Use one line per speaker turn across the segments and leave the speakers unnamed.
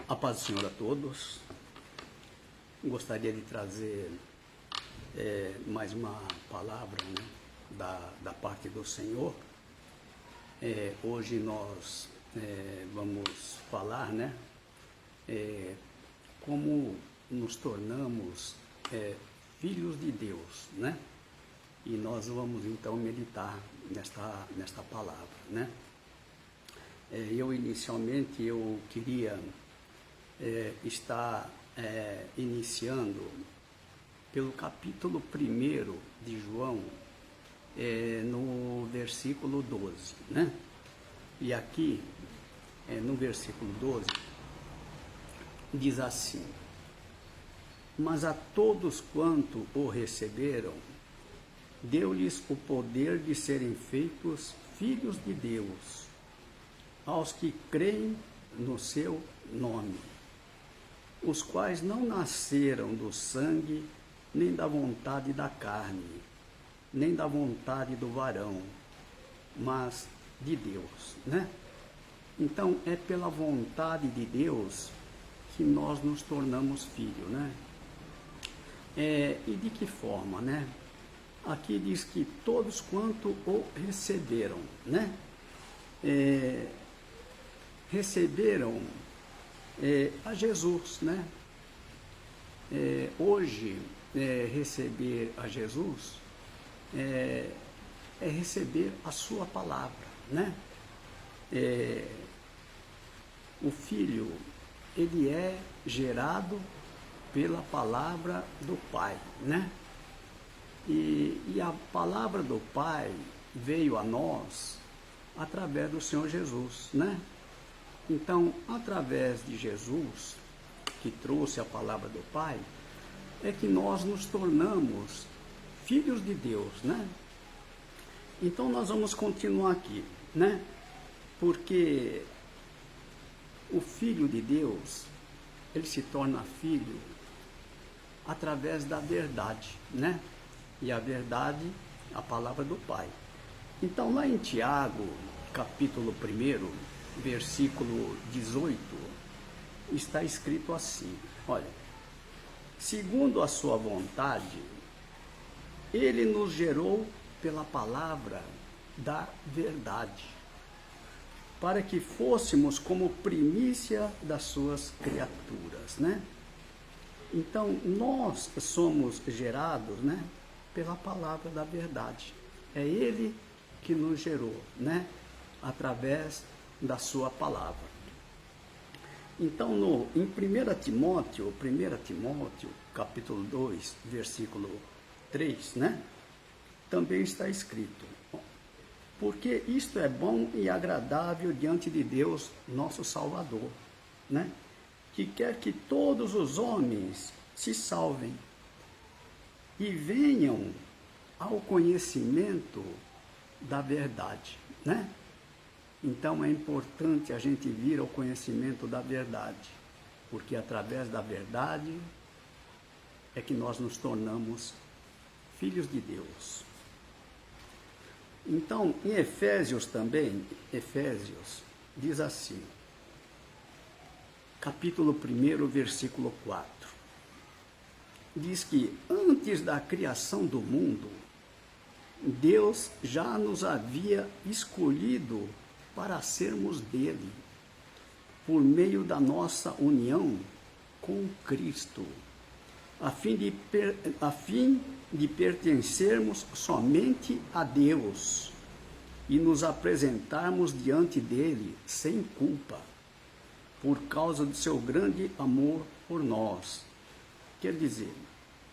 A paz do Senhor a todos. Gostaria de trazer mais uma palavra, né, da parte do Senhor. Hoje nós vamos falar, né, como nos tornamos filhos de Deus, né? E nós vamos então meditar nesta palavra, né? Inicialmente eu queria estar iniciando pelo capítulo 1 de João, no versículo 12, né? E aqui, no versículo 12, diz assim: mas a todos quanto o receberam, deu-lhes o poder de serem feitos filhos de Deus, aos que creem no seu nome, os quais não nasceram do sangue, nem da vontade da carne, nem da vontade do varão, mas de Deus, né? Então, é pela vontade de Deus que nós nos tornamos filhos, né? E de que forma, né? Aqui diz que todos quanto o receberam, né? Receberam a Jesus, né? Hoje, receber a Jesus é receber a sua palavra, né? O Filho, ele é gerado pela palavra do Pai, né? E a palavra do Pai veio a nós através do Senhor Jesus, né? Então, através de Jesus, que trouxe a palavra do Pai, é que nós nos tornamos filhos de Deus, né? Então, nós vamos continuar aqui, né? Porque o Filho de Deus, ele se torna filho através da verdade, né? E a verdade, a palavra do Pai. Então, lá em Tiago, capítulo 1, versículo 18, está escrito assim: olha, segundo a sua vontade, ele nos gerou pela palavra da verdade, para que fôssemos como primícia das suas criaturas, né? Então, nós somos gerados, né, pela palavra da verdade. É ele que nos gerou, né, através da sua palavra. Então, em 1 Timóteo, capítulo 2, versículo 3, né, também está escrito: porque isto é bom e agradável diante de Deus, nosso Salvador, né, que quer que todos os homens se salvem e venham ao conhecimento da verdade, né? Então é importante a gente vir ao conhecimento da verdade, porque através da verdade é que nós nos tornamos filhos de Deus. Então, em Efésios também, Efésios diz assim, capítulo 1, versículo 4, diz que antes da criação do mundo, Deus já nos havia escolhido para sermos dele, por meio da nossa união com Cristo, a fim de pertencermos somente a Deus e nos apresentarmos diante dele sem culpa, por causa do seu grande amor por nós. Quer dizer,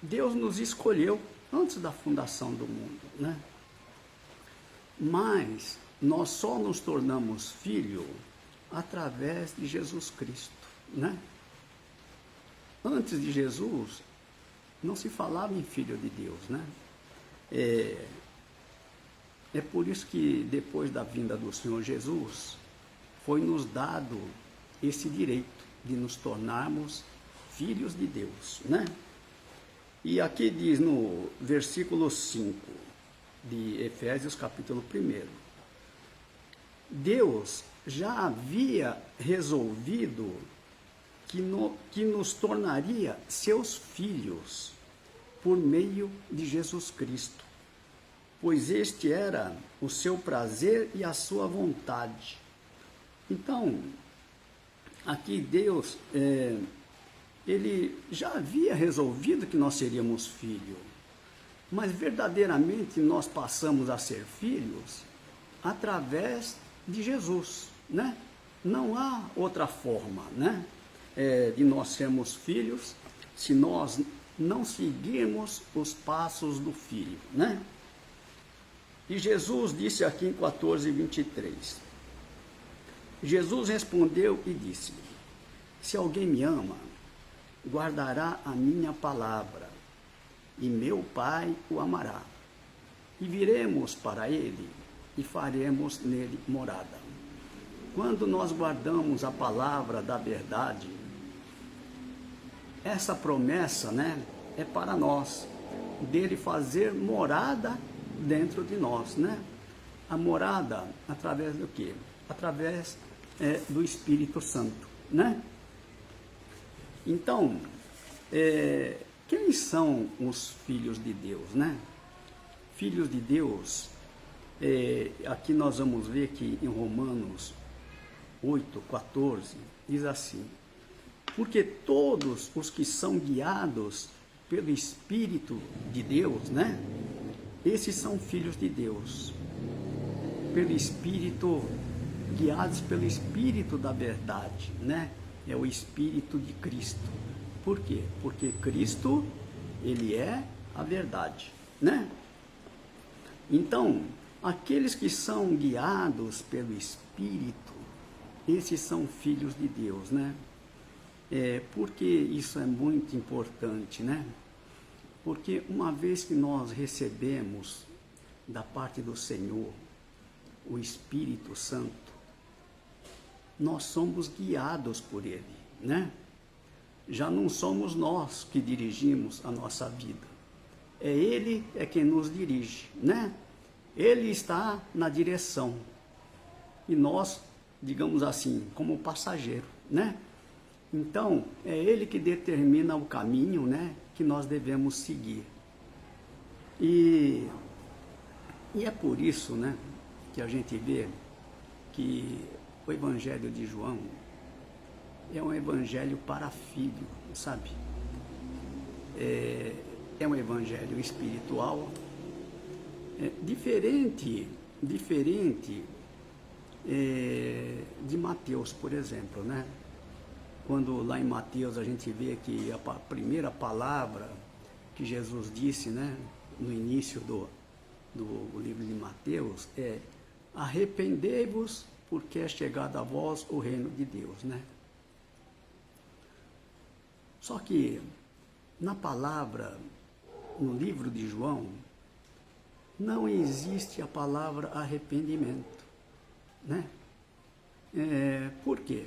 Deus nos escolheu antes da fundação do mundo, né? Mas nós só nos tornamos filho através de Jesus Cristo, né? Antes de Jesus, não se falava em filho de Deus, né? É por isso que depois da vinda do Senhor Jesus, foi nos dado esse direito de nos tornarmos filhos de Deus, né? E aqui diz no versículo 5 de Efésios capítulo 1, Deus já havia resolvido que nos tornaria seus filhos por meio de Jesus Cristo, pois este era o seu prazer e a sua vontade. Então, aqui Deus, ele já havia resolvido que nós seríamos filhos, mas verdadeiramente nós passamos a ser filhos através de Jesus, né? Não há outra forma, né, de nós sermos filhos se nós não seguirmos os passos do Filho, né? E Jesus disse aqui em 14:23, Jesus respondeu e disse: se alguém me ama, guardará a minha palavra, e meu Pai o amará, e viremos para ele e faremos nele morada. Quando nós guardamos a palavra da verdade, essa promessa, né, é para nós, dele fazer morada dentro de nós, né? A morada através do quê? Através do Espírito Santo, né? Então, quem são os filhos de Deus, né? Filhos de Deus, aqui nós vamos ver que em Romanos 8:14 diz assim: porque todos os que são guiados pelo Espírito de Deus, né? Esses são filhos de Deus, pelo Espírito, guiados pelo Espírito da verdade, né? É o Espírito de Cristo. Por quê? Porque Cristo, ele é a verdade, né? Então, aqueles que são guiados pelo Espírito, esses são filhos de Deus, né? Porque isso é muito importante, né? Porque uma vez que nós recebemos da parte do Senhor o Espírito Santo, nós somos guiados por Ele, né? Já não somos nós que dirigimos a nossa vida. Ele quem nos dirige, né? Ele está na direção. E nós, digamos assim, como passageiro, né? Então, é Ele que determina o caminho, né, que nós devemos seguir. E é por isso, né, que a gente vê que o Evangelho de João é um evangelho para filho, sabe? É um evangelho espiritual, diferente de Mateus, por exemplo, né? Quando lá em Mateus a gente vê que a primeira palavra que Jesus disse, né, no início do livro de Mateus é: arrependei-vos, porque é chegado a vós o reino de Deus, né? Só que na palavra, no livro de João, não existe a palavra arrependimento, né? Por quê?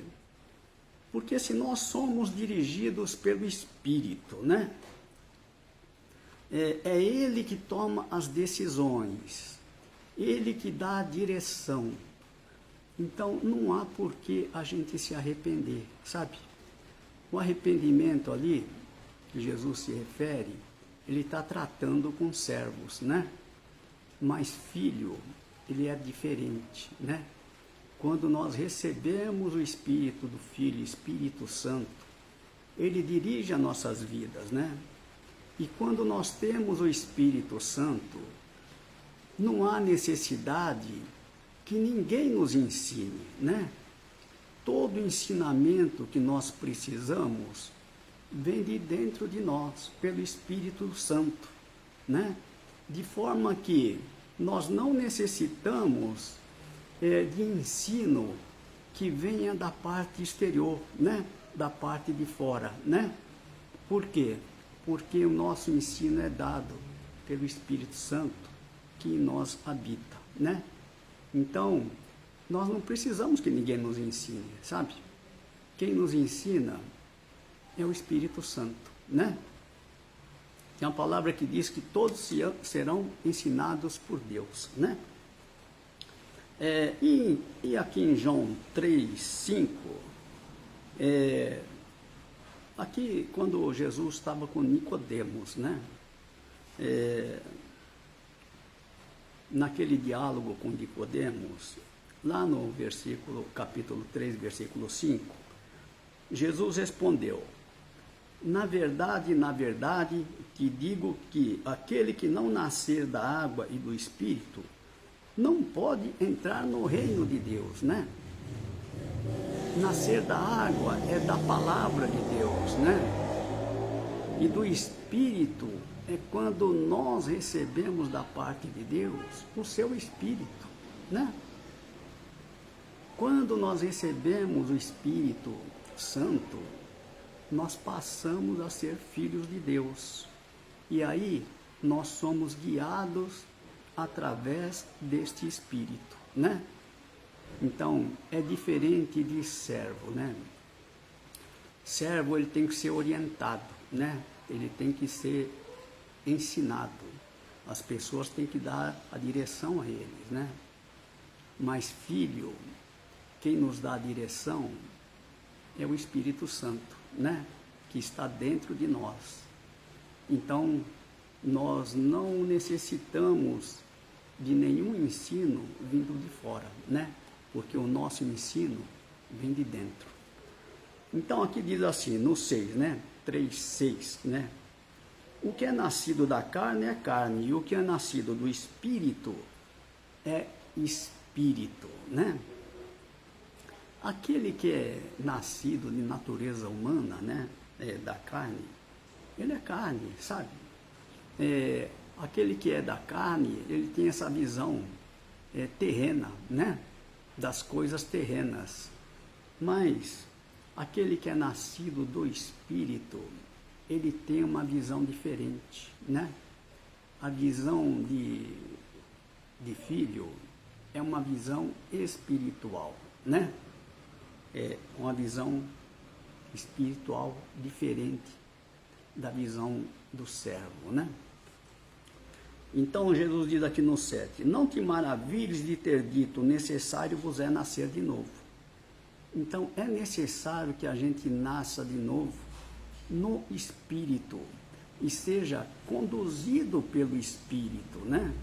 Porque se nós somos dirigidos pelo Espírito, né? É Ele que toma as decisões, Ele que dá a direção. Então não há por que a gente se arrepender, sabe? O arrependimento ali, que Jesus se refere, ele está tratando com servos, né? Mas filho, ele é diferente, né? Quando nós recebemos o Espírito do Filho, Espírito Santo, ele dirige as nossas vidas, né? E quando nós temos o Espírito Santo, não há necessidade que ninguém nos ensine, né? Todo ensinamento que nós precisamos vem de dentro de nós, pelo Espírito Santo, né? De forma que nós não necessitamos de ensino que venha da parte exterior, né? Da parte de fora, né? Por quê? Porque o nosso ensino é dado pelo Espírito Santo que em nós habita, né? Então, nós não precisamos que ninguém nos ensine, sabe? Quem nos ensina é o Espírito Santo, né? Tem uma palavra que diz que todos serão ensinados por Deus, né? E aqui em João 3:5, aqui, quando Jesus estava com Nicodemos, né? Naquele diálogo com Nicodemos, lá no capítulo 3, versículo 5, Jesus respondeu: na verdade, te digo que aquele que não nascer da água e do Espírito não pode entrar no reino de Deus, né? Nascer da água é da palavra de Deus, né? E do Espírito é quando nós recebemos da parte de Deus o seu Espírito, né? Quando nós recebemos o Espírito Santo, nós passamos a ser filhos de Deus. E aí nós somos guiados através deste Espírito, né? Então, é diferente de servo, né? Servo, ele tem que ser orientado, né? Ele tem que ser ensinado. As pessoas têm que dar a direção a eles, né? Mas filho, quem nos dá a direção é o Espírito Santo, né? Que está dentro de nós. Então, nós não necessitamos de nenhum ensino vindo de fora, né? Porque o nosso ensino vem de dentro. Então, aqui diz assim, no 6, né? 3:6, né? O que é nascido da carne é carne, e o que é nascido do Espírito é Espírito, né? Aquele que é nascido de natureza humana, né? Da carne, ele é carne, sabe? Aquele que é da carne, ele tem essa visão terrena, né? Das coisas terrenas. Mas aquele que é nascido do Espírito, ele tem uma visão diferente, né? A visão de filho é uma visão espiritual, né? É uma visão espiritual diferente da visão do servo, né? Então Jesus diz aqui no 7, não te maravilhes de ter dito, necessário vos é nascer de novo. Então é necessário que a gente nasça de novo no Espírito e seja conduzido pelo Espírito, né?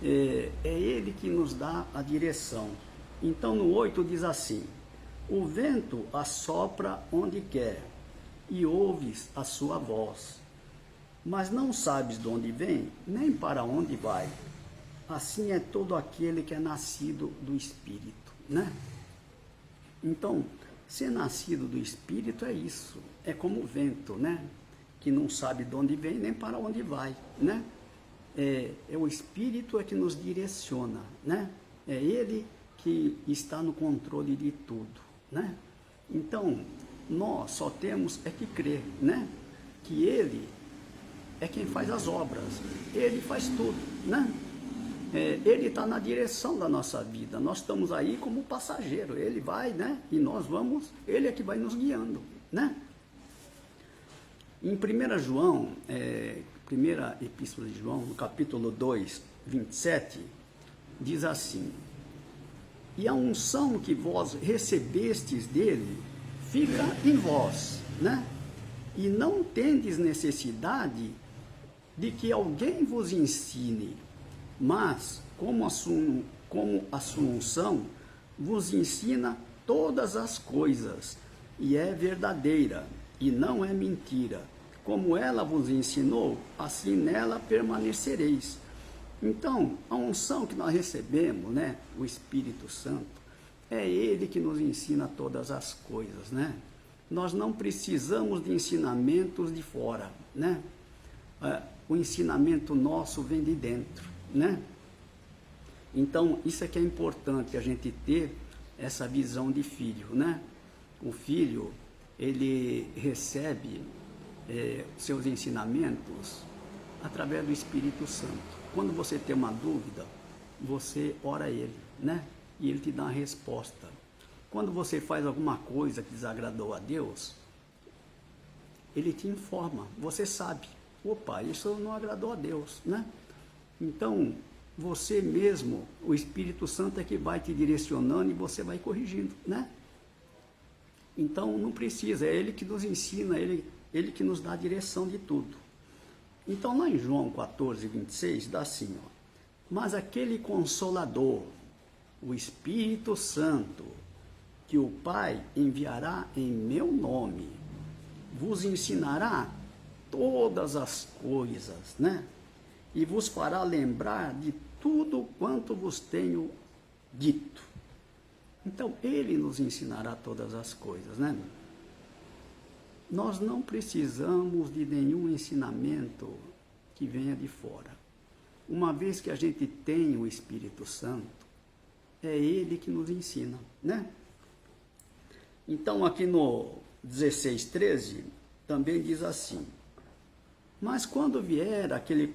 É Ele que nos dá a direção. Então no 8 diz assim, o vento assopra onde quer e ouves a sua voz, mas não sabes de onde vem, nem para onde vai. Assim é todo aquele que é nascido do Espírito, né? Então, ser nascido do Espírito é isso, é como o vento, né? Que não sabe de onde vem, nem para onde vai, né? É o Espírito que nos direciona, né? É Ele que está no controle de tudo, né? Então, nós só temos que crer, né? Que Ele é quem faz as obras, Ele faz tudo, né? Ele está na direção da nossa vida, nós estamos aí como passageiro, Ele vai, né? E nós vamos, Ele é que vai nos guiando, né? Em 1 João, primeira epístola de João, no capítulo 2, 27, diz assim, e a unção que vós recebestes dele fica em vós, né? E não tendes necessidade de que alguém vos ensine, mas como a sua unção vos ensina todas as coisas, e é verdadeira, e não é mentira. Como ela vos ensinou, assim nela permanecereis. Então, a unção que nós recebemos, né, o Espírito Santo, é Ele que nos ensina todas as coisas, né? Nós não precisamos de ensinamentos de fora, né? O ensinamento nosso vem de dentro, né? Então, isso é que é importante, a gente ter essa visão de filho, né? O filho, ele recebe seus ensinamentos através do Espírito Santo. Quando você tem uma dúvida, você ora a Ele, né? E Ele te dá uma resposta. Quando você faz alguma coisa que desagradou a Deus, Ele te informa, você sabe. Opa, isso não agradou a Deus, né? Então, você mesmo, o Espírito Santo é que vai te direcionando e você vai corrigindo, né? Então não precisa, é Ele que nos ensina, Ele que nos dá a direção de tudo. Então lá em João 14, 26, dá assim, ó, mas aquele Consolador, o Espírito Santo, que o Pai enviará em meu nome, vos ensinará todas as coisas, né? E vos fará lembrar de tudo quanto vos tenho dito. Então, Ele nos ensinará todas as coisas, né? Nós não precisamos de nenhum ensinamento que venha de fora. Uma vez que a gente tem o Espírito Santo, é Ele que nos ensina, né? Então, aqui no 16:13, também diz assim, mas quando vier aquele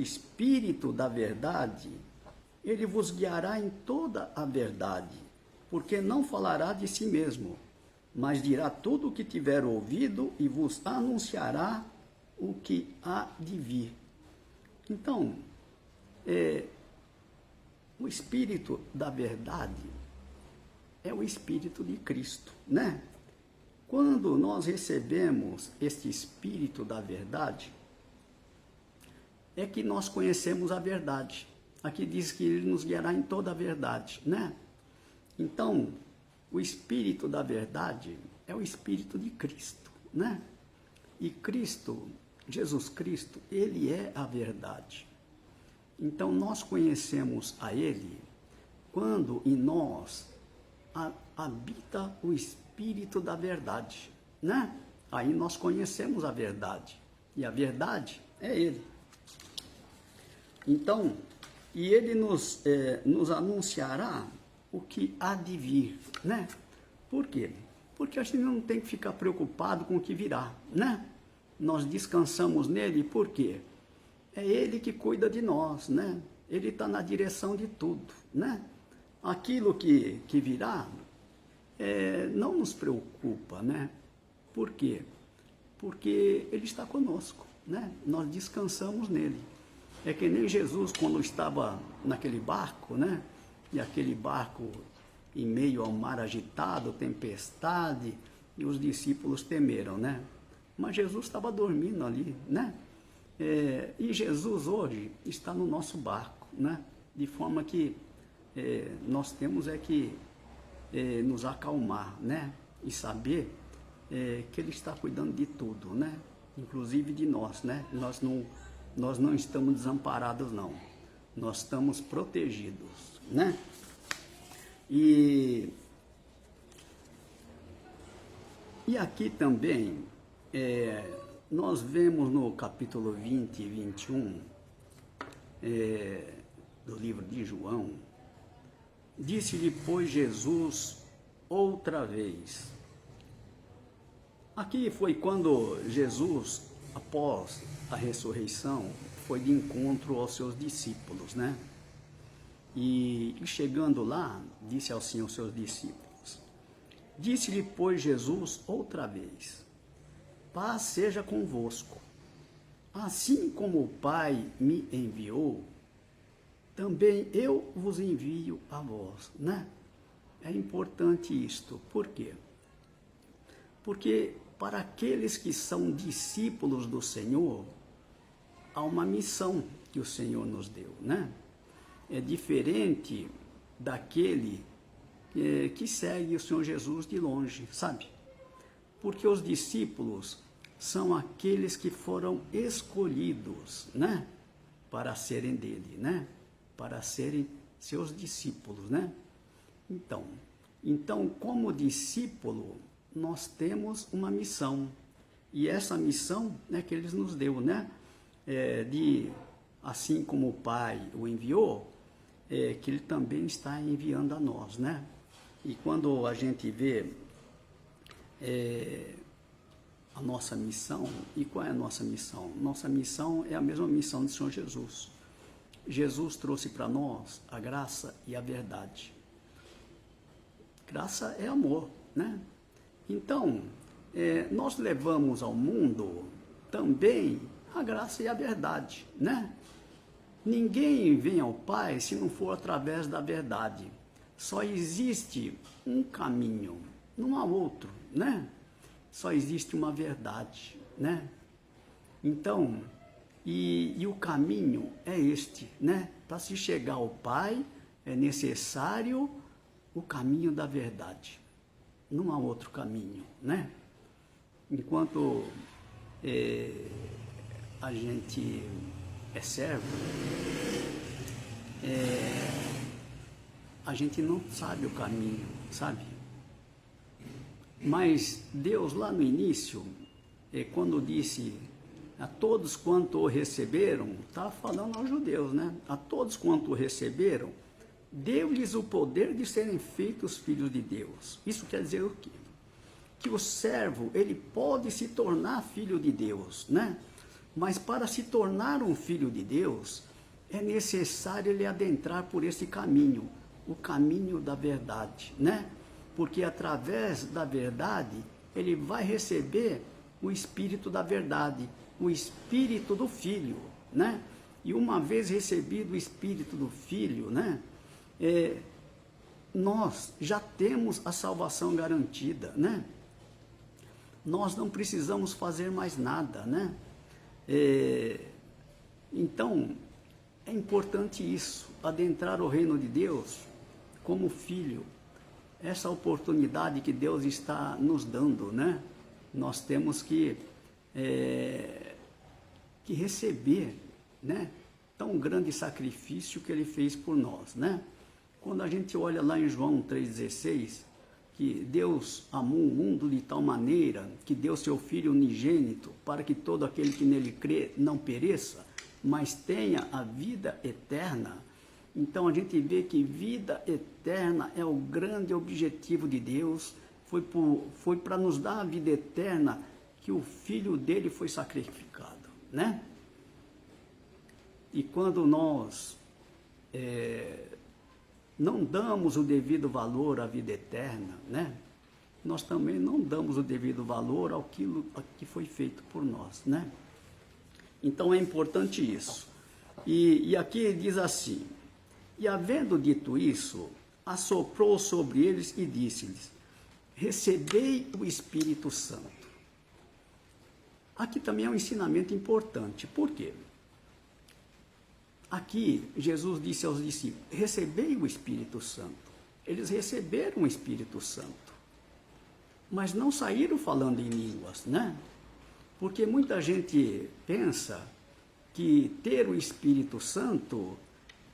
Espírito da verdade, ele vos guiará em toda a verdade, porque não falará de si mesmo, mas dirá tudo o que tiver ouvido e vos anunciará o que há de vir. Então, o Espírito da verdade é o Espírito de Cristo, né? Quando nós recebemos este Espírito da verdade, é que nós conhecemos a verdade. Aqui diz que Ele nos guiará em toda a verdade, né? Então, o Espírito da verdade é o Espírito de Cristo, né? E Cristo, Jesus Cristo, Ele é a verdade. Então, nós conhecemos a Ele quando em nós habita o Espírito da verdade, né? Aí nós conhecemos a verdade, e a verdade é Ele. Então, e Ele nos anunciará o que há de vir, né? Por quê? Porque a gente não tem que ficar preocupado com o que virá, né? Nós descansamos nele, por quê? É Ele que cuida de nós, né? Ele está na direção de tudo, né? Aquilo que virá não nos preocupa, né? Por quê? Porque Ele está conosco, né? Nós descansamos nele. É que nem Jesus, quando estava naquele barco, né? E aquele barco em meio ao mar agitado, tempestade, e os discípulos temeram, né? Mas Jesus estava dormindo ali, né? E Jesus hoje está no nosso barco, né? De forma que nós temos que nos acalmar, né? E saber que Ele está cuidando de tudo, né? Inclusive de nós, né? Nós não estamos desamparados, não. Nós estamos protegidos, né? E aqui também, nós vemos no capítulo 20 e 21 do livro de João, disse-lhe, pois, Jesus outra vez. Aqui foi quando Jesus, após a ressurreição, foi de encontro aos seus discípulos, né? E chegando lá, disse assim aos seus discípulos, disse-lhe, pois, Jesus outra vez, paz seja convosco. Assim como o Pai me enviou, também eu vos envio a vós, né? É importante isto. Por quê? Porque para aqueles que são discípulos do Senhor, há uma missão que o Senhor nos deu, né? É diferente daquele que segue o Senhor Jesus de longe, sabe? Porque os discípulos são aqueles que foram escolhidos, né? Para serem dele, né? Para serem seus discípulos, né? Então, como discípulo, nós temos uma missão. E essa missão, né, que Ele nos deu, né? Assim como o Pai o enviou, que Ele também está enviando a nós, né? E quando a gente vê a nossa missão, e qual é a nossa missão? Nossa missão é a mesma missão do Senhor Jesus. Jesus trouxe para nós a graça e a verdade. Graça é amor, né? Então, nós levamos ao mundo também a graça e a verdade, né? Ninguém vem ao Pai se não for através da verdade. Só existe um caminho, não há outro, né? Só existe uma verdade, né? Então, e o caminho é este, né? Para se chegar ao Pai é necessário o caminho da verdade. Não há outro caminho, né? Enquanto a gente é servo, a gente não sabe o caminho, sabe? Mas Deus lá no início, quando disse a todos quanto o receberam, estava falando aos judeus, né? A todos quanto o receberam, deu-lhes o poder de serem feitos filhos de Deus. Isso quer dizer o quê? Que o servo, ele pode se tornar filho de Deus, né? Mas para se tornar um filho de Deus, é necessário ele adentrar por esse caminho, o caminho da verdade, né? Porque através da verdade, ele vai receber o Espírito da verdade, o Espírito do Filho, né? E uma vez recebido o Espírito do Filho, né? Nós já temos a salvação garantida, né? Nós não precisamos fazer mais nada, né? Então, é importante isso, adentrar o reino de Deus como filho. Essa oportunidade que Deus está nos dando, né? Nós temos que receber, né? Tão grande sacrifício que Ele fez por nós, né? Quando a gente olha lá em João 3,16, que Deus amou o mundo de tal maneira que deu seu Filho unigênito para que todo aquele que nele crê não pereça, mas tenha a vida eterna. Então a gente vê que vida eterna é o grande objetivo de Deus, foi para nos dar a vida eterna que o Filho dele foi sacrificado, né? E quando nós não damos o devido valor à vida eterna, né? Nós também não damos o devido valor àquilo que foi feito por nós, né? Então é importante isso. E aqui diz assim: e havendo dito isso, assoprou sobre eles e disse-lhes: recebei o Espírito Santo. Aqui também é um ensinamento importante. Por quê? Aqui, Jesus disse aos discípulos: recebei o Espírito Santo. Eles receberam o Espírito Santo, mas não saíram falando em línguas, né? Porque muita gente pensa que ter o Espírito Santo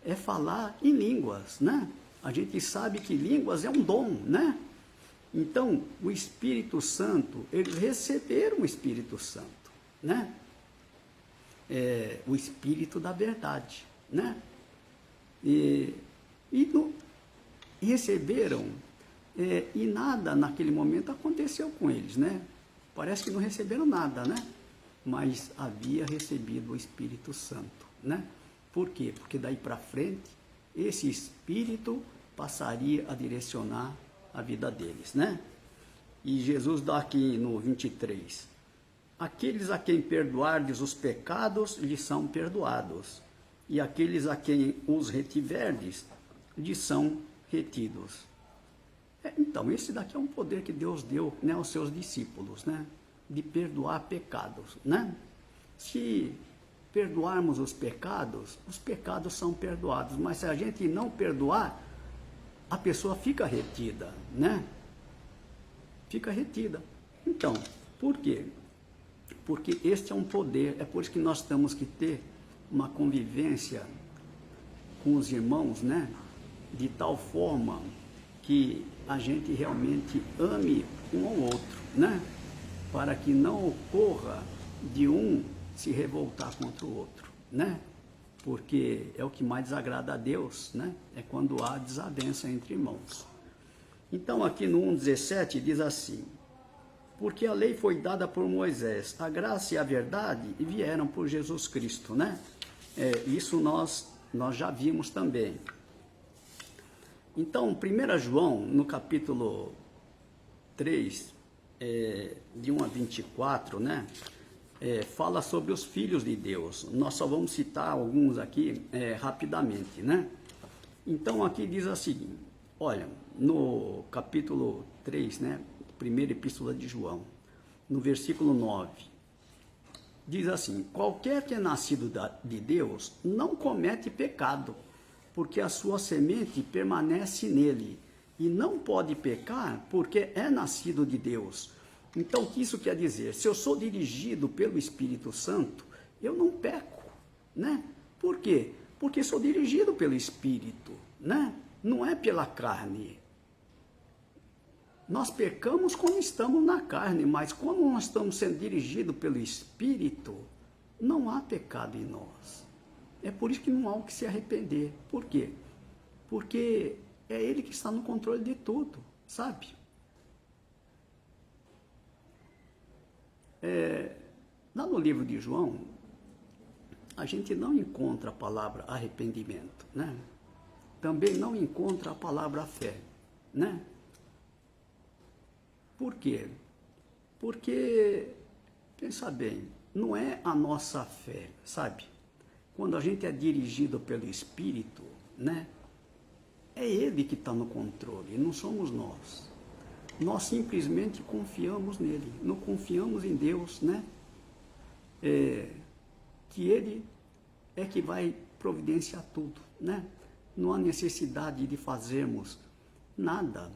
é falar em línguas, né? A gente sabe que línguas é um dom, né? Então, o Espírito Santo, eles receberam o Espírito Santo, né? O Espírito da verdade, né? E receberam, e nada naquele momento aconteceu com eles, né? Parece que não receberam nada, né? Mas havia recebido o Espírito Santo, né? Por quê? Porque daí para frente, esse Espírito passaria a direcionar a vida deles, né? E Jesus dá aqui no 23: aqueles a quem perdoardes os pecados, lhes são perdoados, e aqueles a quem os retiverdes, lhes são retidos. Então, esse daqui é um poder que Deus deu, né, aos seus discípulos, né? De perdoar pecados, né? Se perdoarmos os pecados são perdoados, mas se a gente não perdoar, a pessoa fica retida, né? Fica retida. Então, por quê? Porque este é um poder, é por isso que nós temos que ter uma convivência com os irmãos, né? De tal forma que a gente realmente ame um ao outro, né? Para que não ocorra de um se revoltar contra o outro, né? Porque é o que mais desagrada a Deus, né? É quando há desavença entre irmãos. Então aqui no 1,17 diz assim: porque a lei foi dada por Moisés, a graça e a verdade vieram por Jesus Cristo, né? Isso nós já vimos também. Então, 1 João, no capítulo 3, de 1 a 24, né? Fala sobre os filhos de Deus. Nós só vamos citar alguns aqui rapidamente, né? Então, aqui diz o seguinte: olha, no capítulo 3, né? primeira epístola de João, no versículo 9, diz assim: qualquer que é nascido de Deus não comete pecado, porque a sua semente permanece nele, e não pode pecar porque é nascido de Deus. Então, o que isso quer dizer? Se eu sou dirigido pelo Espírito Santo, eu não peco, né? Por quê? Porque sou dirigido pelo Espírito, né? Não é pela carne. Nós pecamos quando estamos na carne, mas quando nós estamos sendo dirigidos pelo Espírito, não há pecado em nós. É por isso que não há o que se arrepender. Por quê? Porque é Ele que está no controle de tudo, sabe? Lá no livro de João, a gente não encontra a palavra arrependimento, né? Também não encontra a palavra fé, né? Por quê? Porque, pensa bem, não é a nossa fé, sabe? Quando a gente é dirigido pelo Espírito, né? É Ele que está no controle, não somos nós. Nós simplesmente confiamos nele, não confiamos em Deus, né? Que Ele é que vai providenciar tudo, né? Não há necessidade de fazermos nada,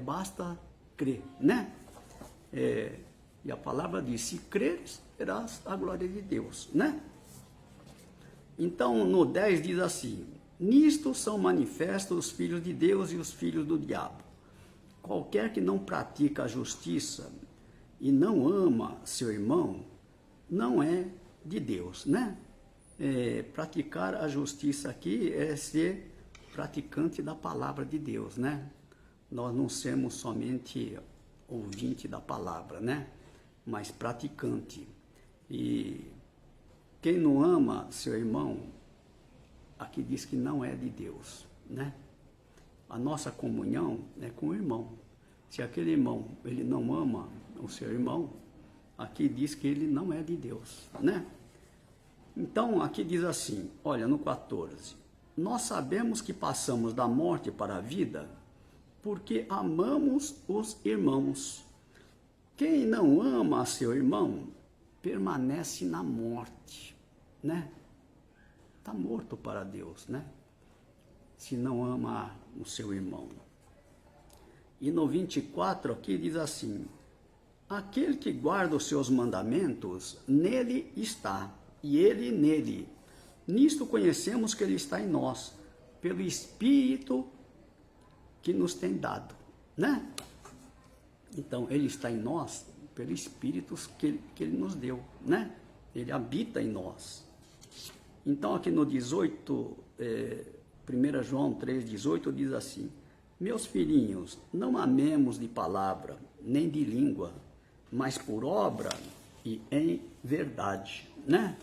basta crer, né? E a palavra diz: se creres, verás a glória de Deus, né? Então, no 10 diz assim: nisto são manifestos os filhos de Deus e os filhos do diabo. Qualquer que não pratica a justiça e não ama seu irmão, não é de Deus, né? Praticar a justiça aqui é ser praticante da palavra de Deus, né? Nós não somos somente ouvinte da palavra, né? Mas praticante. E quem não ama seu irmão, aqui diz que não é de Deus, né? A nossa comunhão é com o irmão. Se aquele irmão, ele não ama o seu irmão, aqui diz que ele não é de Deus, né? Então, aqui diz assim, olha, no 14, nós sabemos que passamos da morte para a vida, porque amamos os irmãos. Quem não ama a seu irmão, permanece na morte, né? Está morto para Deus, né? Se não ama o seu irmão. E no 24 aqui diz assim: aquele que guarda os seus mandamentos, nele está, e ele nele. Nisto conhecemos que ele está em nós, pelo Espírito que nos tem dado, né? Então, ele está em nós pelo Espírito que ele nos deu, né? Ele habita em nós. Então, aqui no 18, 1 João 3,18 diz assim: meus filhinhos, não amemos de palavra, nem de língua, mas por obra e em verdade, né?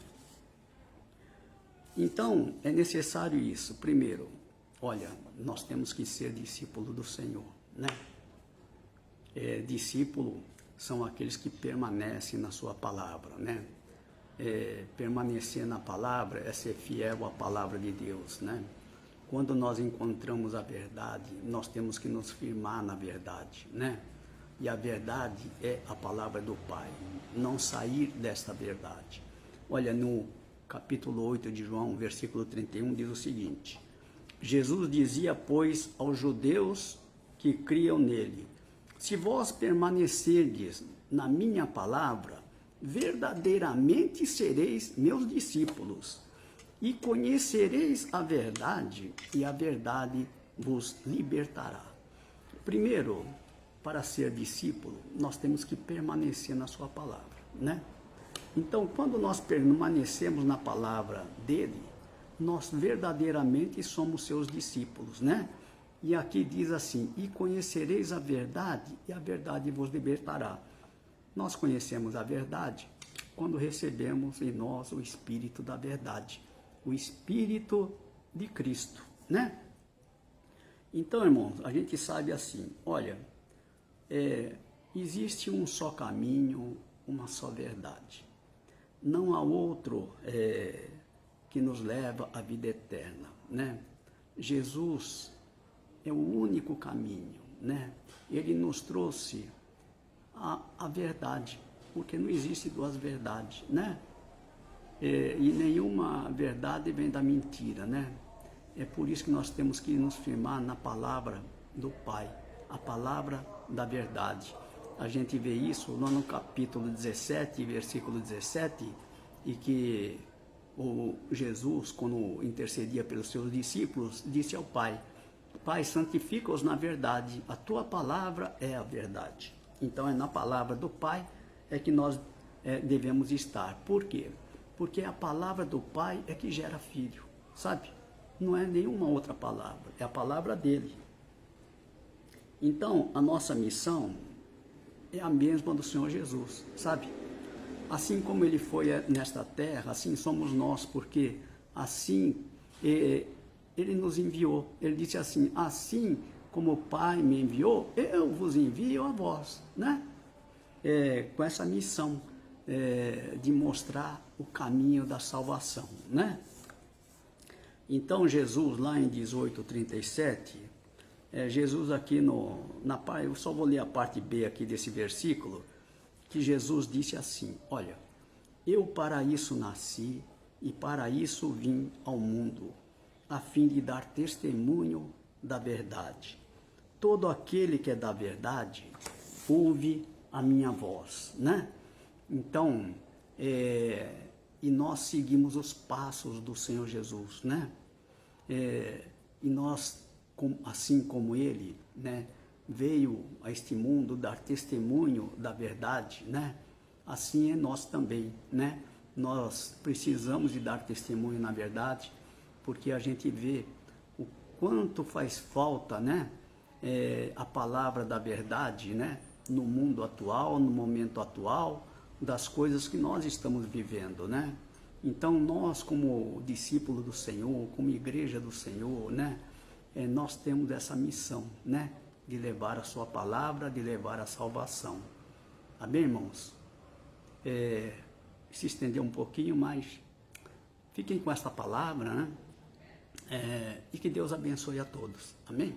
Então, é necessário isso. Primeiro, olha, nós temos que ser discípulo do Senhor, né? Discípulo são aqueles que permanecem na sua palavra, né? Permanecer na palavra é ser fiel à palavra de Deus, né? Quando nós encontramos a verdade, nós temos que nos firmar na verdade, né? E a verdade é a palavra do Pai, não sair desta verdade. Olha, no capítulo 8 de João, versículo 31, diz o seguinte: Jesus dizia, pois, aos judeus que criam nele: se vós permanecerdes na minha palavra, verdadeiramente sereis meus discípulos, e conhecereis a verdade, e a verdade vos libertará. Primeiro, para ser discípulo, nós temos que permanecer na sua palavra, né? Então, quando nós permanecemos na palavra dele, nós verdadeiramente somos seus discípulos, né? E aqui diz assim: e conhecereis a verdade, e a verdade vos libertará. Nós conhecemos a verdade quando recebemos em nós o Espírito da verdade, o Espírito de Cristo, né? Então, irmãos, a gente sabe assim, olha, existe um só caminho, uma só verdade. Não há outro que nos leva à vida eterna, né? Jesus é o único caminho, né? Ele nos trouxe a verdade, porque não existe duas verdades, né? E nenhuma verdade vem da mentira, né? É por isso que nós temos que nos firmar na palavra do Pai, a palavra da verdade. A gente vê isso lá no capítulo 17, versículo 17, e que o Jesus, quando intercedia pelos seus discípulos, disse ao Pai: Pai, santifica-os na verdade, a tua palavra é a verdade. Então é na palavra do Pai é que nós devemos estar. Por quê? Porque a palavra do Pai é que gera filho, sabe? Não é nenhuma outra palavra, é a palavra dele. Então, a nossa missão é a mesma do Senhor Jesus, sabe? Assim como ele foi nesta terra, assim somos nós, porque assim ele nos enviou. Ele disse assim: assim como o Pai me enviou, eu vos envio a vós, né? Com essa missão de mostrar o caminho da salvação, né? Então Jesus, lá em 18:37, Jesus aqui na parte, eu só vou ler a parte B aqui desse versículo, que Jesus disse assim: olha, eu para isso nasci e para isso vim ao mundo, a fim de dar testemunho da verdade. Todo aquele que é da verdade ouve a minha voz, né? Então, e nós seguimos os passos do Senhor Jesus, né? E nós, assim como ele, né, veio a este mundo dar testemunho da verdade, né? Assim é nós também, né? Nós precisamos de dar testemunho na verdade, porque a gente vê o quanto faz falta, né? A palavra da verdade, né? No mundo atual, no momento atual, das coisas que nós estamos vivendo, né? Então nós, como discípulo do Senhor, como igreja do Senhor, né? Nós temos essa missão, né? De levar a sua palavra, de levar a salvação. Amém, irmãos? Se estender um pouquinho, mas fiquem com essa palavra, né? E que Deus abençoe a todos. Amém?